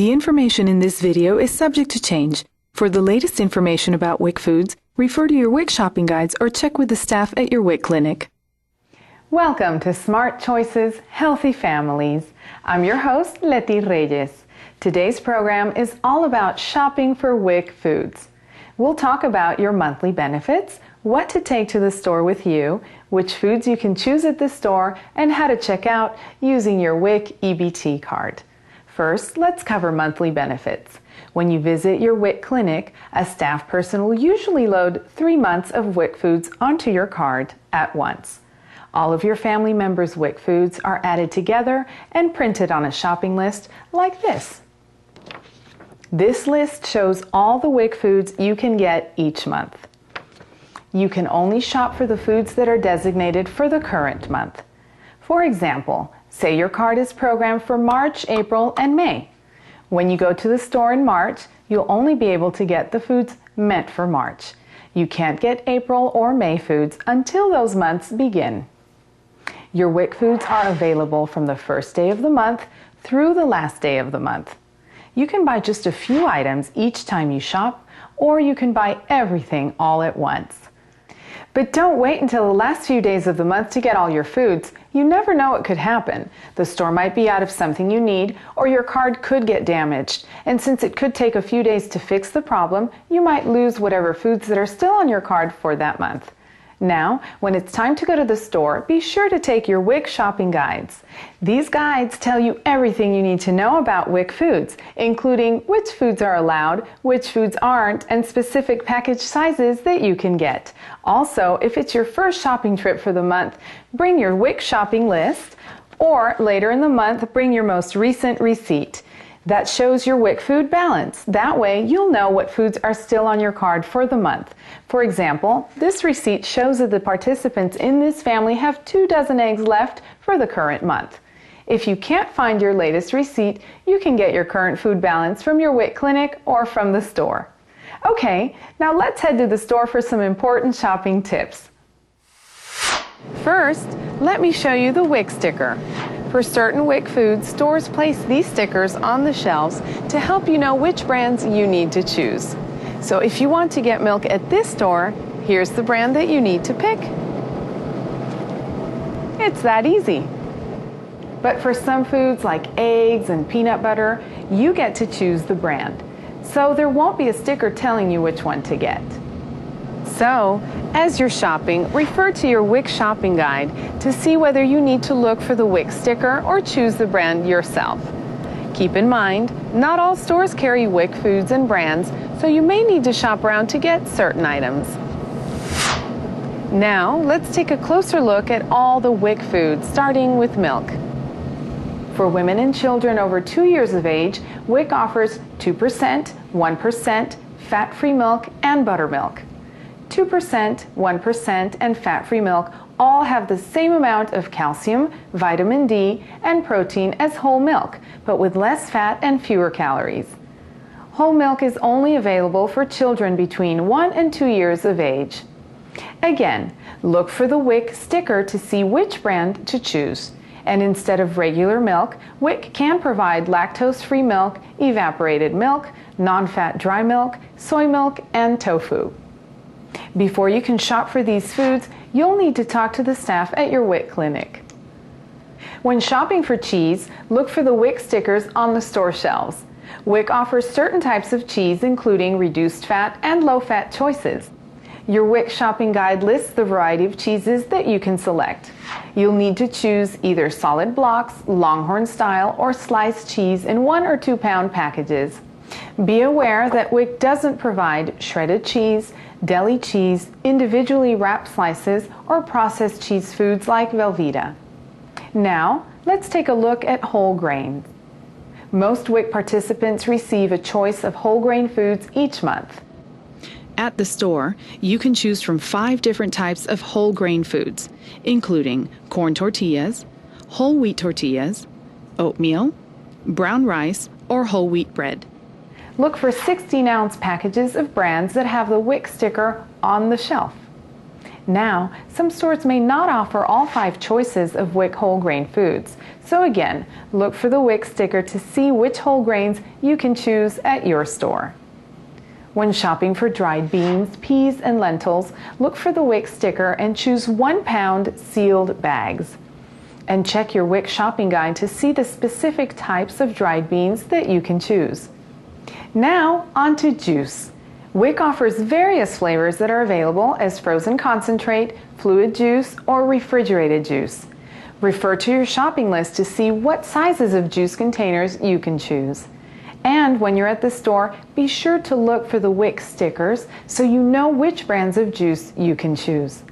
The information in this video is subject to change. For the latest information about WIC foods, refer to your WIC shopping guides or check with the staff at your WIC clinic. Welcome to Smart Choices, Healthy Families. I'm your host, Leti Reyes. Today's program is all about shopping for WIC foods. We'll talk about your monthly benefits, what to take to the store with you, which foods you can choose at the store, and how to check out using your WIC EBT card. First, let's cover monthly benefits. When you visit your WIC clinic, a staff person will usually load 3 months of WIC foods onto your card at once. All of your family members' WIC foods are added together and printed on a shopping list like this. This list shows all the WIC foods you can get each month. You can only shop for the foods that are designated for the current month. For example, say your card is programmed for March, April, and May. When you go to the store in March, you'll only be able to get the foods meant for March. You can't get April or May foods until those months begin. Your WIC foods are available from the first day of the month through the last day of the month. You can buy just a few items each time you shop, or you can buy everything all at once. But don't wait until the last few days of the month to get all your foods. You never know what could happen. The store might be out of something you need, or your card could get damaged. And since it could take a few days to fix the problem, you might lose whatever foods that are still on your card for that month. Now, when it's time to go to the store, be sure to take your WIC shopping guides. These guides tell you everything you need to know about WIC foods, including which foods are allowed, which foods aren't, and specific package sizes that you can get. Also, if it's your first shopping trip for the month, bring your WIC shopping list, or later in the month, bring your most recent receipt. That shows your WIC food balance. That way, you'll know what foods are still on your card for the month. For example, this receipt shows that the participants in this family have 2 dozen eggs left for the current month. If you can't find your latest receipt, you can get your current food balance from your WIC clinic or from the store. Okay, now let's head to the store for some important shopping tips. First, let me show you the WIC sticker. For certain WIC foods, stores place these stickers on the shelves to help you know which brands you need to choose. So if you want to get milk at this store, here's the brand that you need to pick. It's that easy. But for some foods like eggs and peanut butter, you get to choose the brand. So there won't be a sticker telling you which one to get. So, as you're shopping, refer to your WIC shopping guide to see whether you need to look for the WIC sticker or choose the brand yourself. Keep in mind, not all stores carry WIC foods and brands, so you may need to shop around to get certain items. Now, let's take a closer look at all the WIC foods, starting with milk. For women and children over 2 years of age, WIC offers 2%, 1%, fat-free milk, and buttermilk. 2%, 1%, and fat-free milk all have the same amount of calcium, vitamin D, and protein as whole milk, but with less fat and fewer calories. Whole milk is only available for children between 1 and 2 years of age. Again, look for the WIC sticker to see which brand to choose. And instead of regular milk, WIC can provide lactose-free milk, evaporated milk, non-fat dry milk, soy milk, and tofu. Before you can shop for these foods, you'll need to talk to the staff at your WIC clinic. When shopping for cheese, look for the WIC stickers on the store shelves. WIC offers certain types of cheese, including reduced fat and low-fat choices. Your WIC shopping guide lists the variety of cheeses that you can select. You'll need to choose either solid blocks, Longhorn style, or sliced cheese in 1 or 2 pound packages. Be aware that WIC doesn't provide shredded cheese, deli cheese, individually wrapped slices, or processed cheese foods like Velveeta. Now, let's take a look at whole grains. Most WIC participants receive a choice of whole grain foods each month. At the store, you can choose from 5 different types of whole grain foods, including corn tortillas, whole wheat tortillas, oatmeal, brown rice, or whole wheat bread. Look for 16-ounce packages of brands that have the WIC sticker on the shelf. Now, some stores may not offer all 5 choices of WIC whole grain foods. So again, look for the WIC sticker to see which whole grains you can choose at your store. When shopping for dried beans, peas, and lentils, look for the WIC sticker and choose 1-pound sealed bags. And check your WIC shopping guide to see the specific types of dried beans that you can choose. Now, on to juice. WIC offers various flavors that are available as frozen concentrate, fluid juice, or refrigerated juice. Refer to your shopping list to see what sizes of juice containers you can choose. And when you're at the store, be sure to look for the WIC stickers so you know which brands of juice you can choose.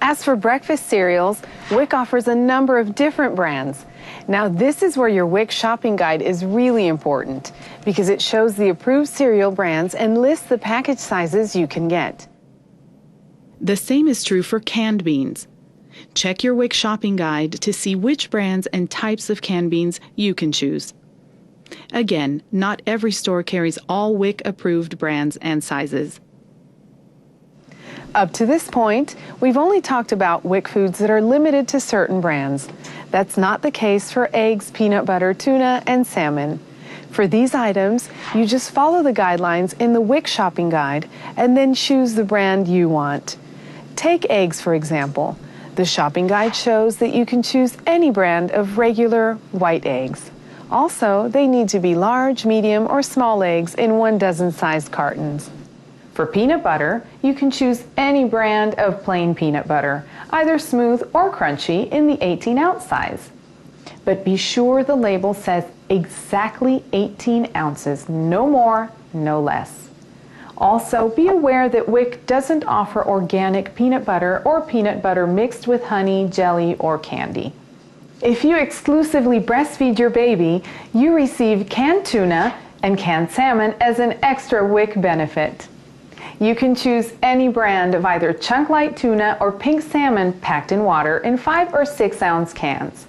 As for breakfast cereals, WIC offers a number of different brands. Now this is where your WIC shopping guide is really important because it shows the approved cereal brands and lists the package sizes you can get. The same is true for canned beans. Check your WIC shopping guide to see which brands and types of canned beans you can choose. Again, not every store carries all WIC approved brands and sizes. Up to this point, we've only talked about WIC foods that are limited to certain brands. That's not the case for eggs, peanut butter, tuna, and salmon. For these items, you just follow the guidelines in the WIC shopping guide and then choose the brand you want. Take eggs, for example. The shopping guide shows that you can choose any brand of regular white eggs. Also, they need to be large, medium, or small eggs in 1 dozen-sized cartons. For peanut butter, you can choose any brand of plain peanut butter, either smooth or crunchy in the 18-ounce size. But be sure the label says exactly 18 ounces, no more, no less. Also, be aware that WIC doesn't offer organic peanut butter or peanut butter mixed with honey, jelly, or candy. If you exclusively breastfeed your baby, you receive canned tuna and canned salmon as an extra WIC benefit. You can choose any brand of either chunk light tuna or pink salmon packed in water in 5 or 6 ounce cans.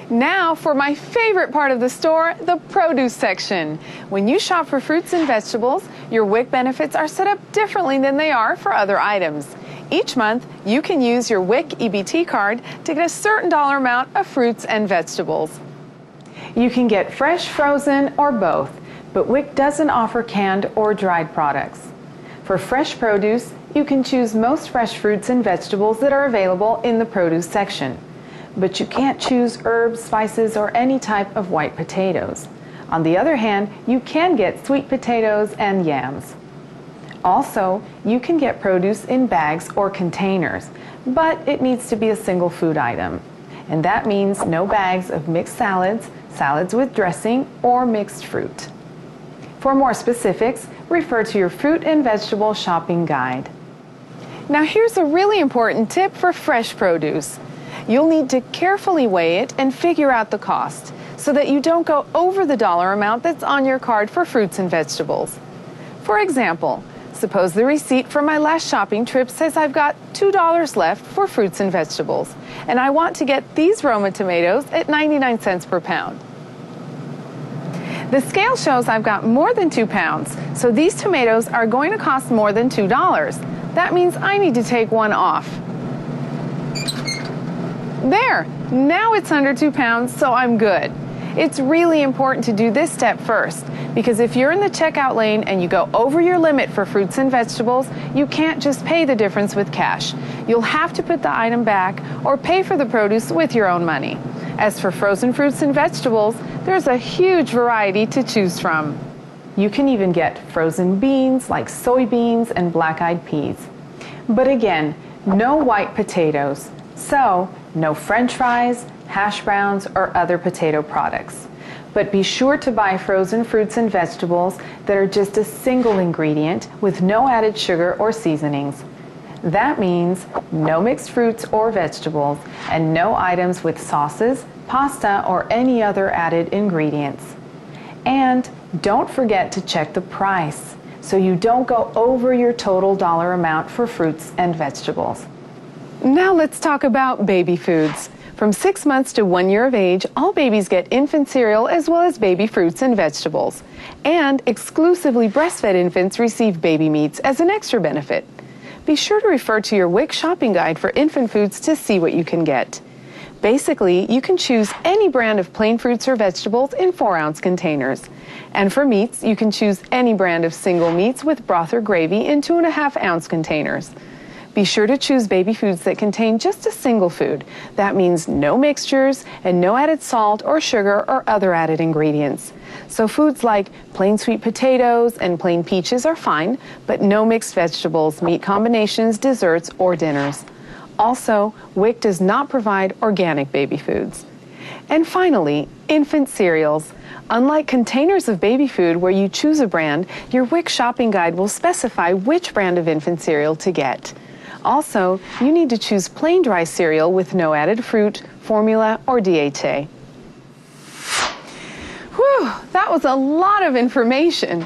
Now for my favorite part of the store, the produce section. When you shop for fruits and vegetables, your WIC benefits are set up differently than they are for other items. Each month, you can use your WIC EBT card to get a certain dollar amount of fruits and vegetables. You can get fresh, frozen, or both, but WIC doesn't offer canned or dried products. For fresh produce, you can choose most fresh fruits and vegetables that are available in the produce section. But you can't choose herbs, spices, or any type of white potatoes. On the other hand, you can get sweet potatoes and yams. Also, you can get produce in bags or containers, but it needs to be a single food item. And that means no bags of mixed salads, salads with dressing, or mixed fruit. For more specifics, refer to your fruit and vegetable shopping guide. Now here's a really important tip for fresh produce. You'll need to carefully weigh it and figure out the cost so that you don't go over the dollar amount that's on your card for fruits and vegetables. For example, suppose the receipt for my last shopping trip says I've got $2 left for fruits and vegetables, and I want to get these Roma tomatoes at 99 cents per pound. The scale shows I've got more than 2 pounds, so these tomatoes are going to cost more than $2. That means I need to take one off. There, now it's under 2 pounds, so I'm good. It's really important to do this step first, because if you're in the checkout lane and you go over your limit for fruits and vegetables, you can't just pay the difference with cash. You'll have to put the item back or pay for the produce with your own money. As for frozen fruits and vegetables, there's a huge variety to choose from. You can even get frozen beans like soybeans and black-eyed peas. But again, no white potatoes. So, no French fries, hash browns, or other potato products. But be sure to buy frozen fruits and vegetables that are just a single ingredient with no added sugar or seasonings. That means no mixed fruits or vegetables and no items with sauces, pasta, or any other added ingredients. And don't forget to check the price so you don't go over your total dollar amount for fruits and vegetables. Now let's talk about baby foods. From 6 months to 1 year of age, all babies get infant cereal as well as baby fruits and vegetables. And exclusively breastfed infants receive baby meats as an extra benefit. be sure to refer to your WIC shopping guide for infant foods to see what you can get. Basically, you can choose any brand of plain fruits or vegetables in 4-ounce containers. And for meats, you can choose any brand of single meats with broth or gravy in 2.5-ounce containers. Be sure to choose baby foods that contain just a single food. That means no mixtures and no added salt or sugar or other added ingredients. So foods like plain sweet potatoes and plain peaches are fine, but no mixed vegetables, meat combinations, desserts, or dinners. Also, WIC does not provide organic baby foods. And finally, infant cereals. Unlike containers of baby food where you choose a brand, your WIC shopping guide will specify which brand of infant cereal to get. Also, you need to choose plain dry cereal with no added fruit, formula, or DHA. Whew, that was a lot of information.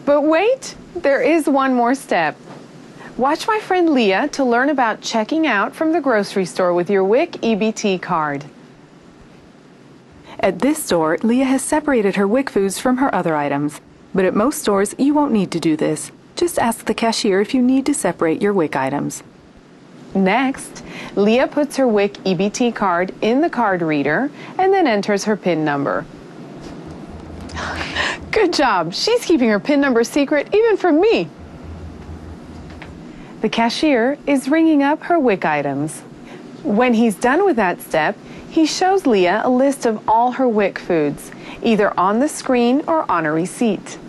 But wait, there is one more step. Watch my friend Leah to learn about checking out from the grocery store with your WIC EBT card. At this store, Leah has separated her WIC foods from her other items. But at most stores, you won't need to do this. Just ask the cashier if you need to separate your WIC items. Next, Leah puts her WIC EBT card in the card reader and then enters her PIN number. Good job! She's keeping her PIN number secret even from me. The cashier is ringing up her WIC items. When he's done with that step, he shows Leah a list of all her WIC foods, either on the screen or on a receipt.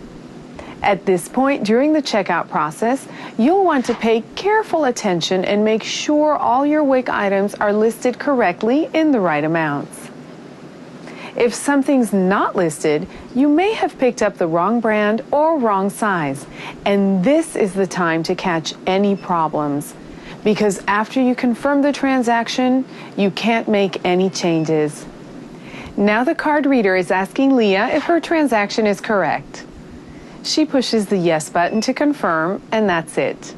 At this point during the checkout process, you'll want to pay careful attention and make sure all your WIC items are listed correctly in the right amounts. If something's not listed, you may have picked up the wrong brand or wrong size, and this is the time to catch any problems. Because after you confirm the transaction, you can't make any changes. Now the card reader is asking Leah if her transaction is correct. She pushes the yes button to confirm, and that's it.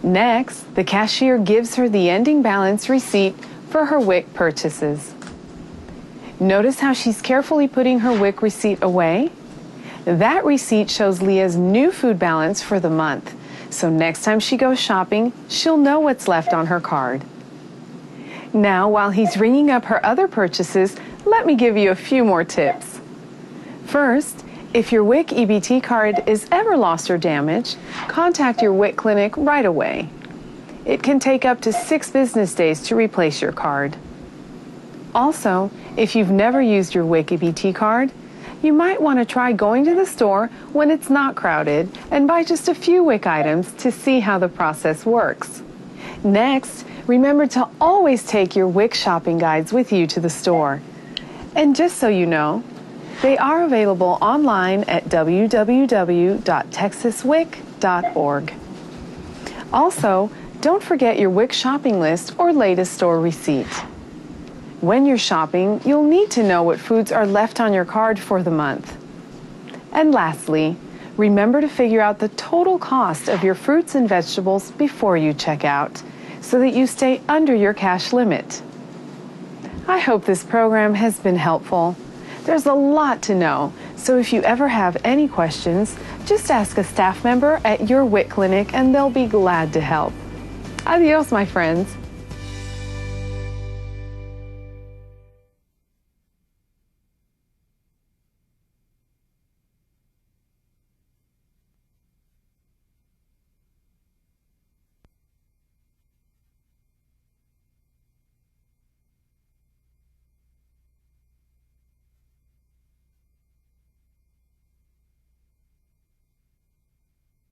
Next, the cashier gives her the ending balance receipt for her WIC purchases. Notice how she's carefully putting her WIC receipt away? That receipt shows Leah's new food balance for the month. So next time she goes shopping, she'll know what's left on her card. Now, while he's ringing up her other purchases, let me give you a few more tips. First, if your WIC EBT card is ever lost or damaged, contact your WIC clinic right away. It can take up to 6 business days to replace your card. Also, if you've never used your WIC EBT card, you might want to try going to the store when it's not crowded and buy just a few WIC items to see how the process works. Next, remember to always take your WIC shopping guides with you to the store. And just so you know, they are available online at www.texaswic.org. Also, don't forget your WIC shopping list or latest store receipt. When you're shopping, you'll need to know what foods are left on your card for the month. And lastly, remember to figure out the total cost of your fruits and vegetables before you check out, so that you stay under your cash limit. I hope this program has been helpful. There's a lot to know, so if you ever have any questions, just ask a staff member at your WIC clinic and they'll be glad to help. Adios, my friends.